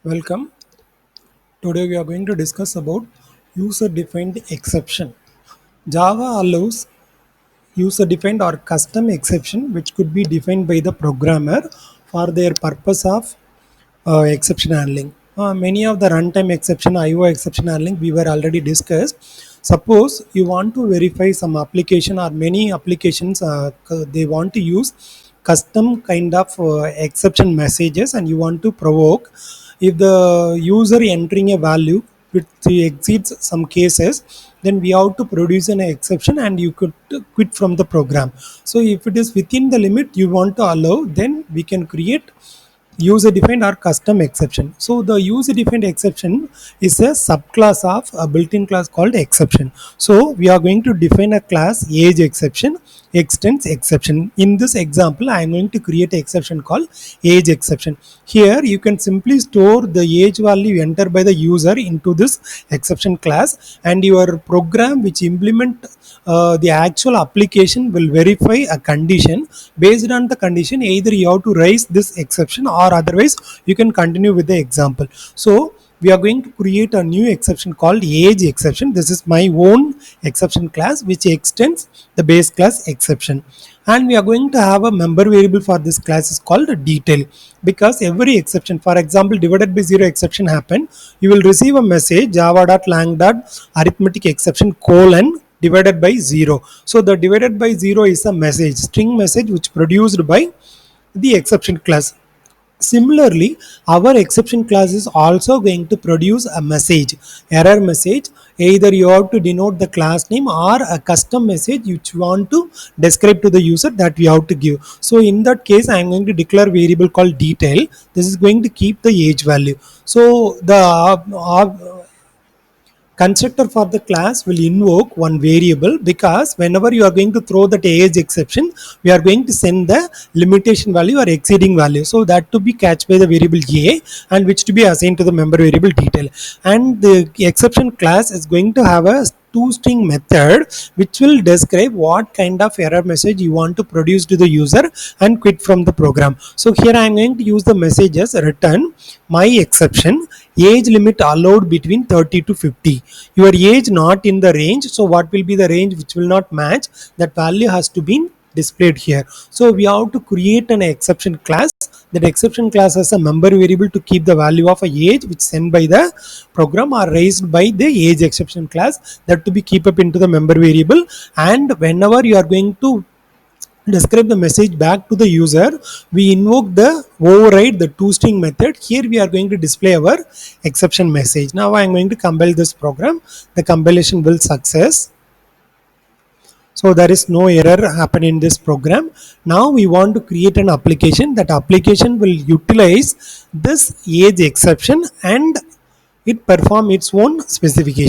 Welcome. Today we are going to discuss about user-defined exception. Java allows user-defined or custom exception which could be defined by the programmer for their purpose of exception handling. Many of the runtime exception, IO exception handling we were already discussed. Suppose you want to verify some application or many applications they want to use custom kind of exception messages and you want to provoke if the user entering a value which exceeds some cases, then we have to produce an exception and you could quit from the program. So if it is within the limit you want to allow, then we can create user defined or custom exception. So the user defined exception is a subclass of a built-in class called exception. So we are going to define a class age exception, extends exception. In this example I am going to create an exception called age exception. Here you can simply store the age value entered by the user into this exception class, and your program which implement the actual application will verify a condition. Based on the condition, either you have to raise this exception or otherwise you can continue with the example. So we are going to create a new exception called age exception. This is my own exception class which extends the base class exception, and we are going to have a member variable for this class is called detail, because every exception, for example divided by 0 exception happen, you will receive a message java.lang.arithmetic exception colon divided by 0. So the divided by 0 is a message, string message which produced by the exception class. Similarly, our exception class is also going to produce a message, error message. Either you have to denote the class name or a custom message which you want to describe to the user that we have to give. So in that case, I am going to declare variable called detail. This is going to keep the age value. So the constructor for the class will invoke one variable, because whenever you are going to throw that age exception, we are going to send the limitation value or exceeding value, so that to be catched by the variable a and which to be assigned to the member variable detail. And the exception class is going to have a two-string method which will describe what kind of error message you want to produce to the user and quit from the program. So here I am going to use the messages return my exception age limit allowed between 30 to 50. Your age not in the range, so what will be the range which will not match, that value has to be displayed here. So we have to create an exception class. That exception class has a member variable to keep the value of a age which sent by the program or raised by the age exception class, that to be keep up into the member variable. And whenever you are going to describe the message back to the user, we invoke the override the toString method. Here we are going to display our exception message. Now I am going to compile this program. The compilation will success. So there is no error happen in this program. Now we want to create an application. That application will utilize this age exception and it perform its own specification.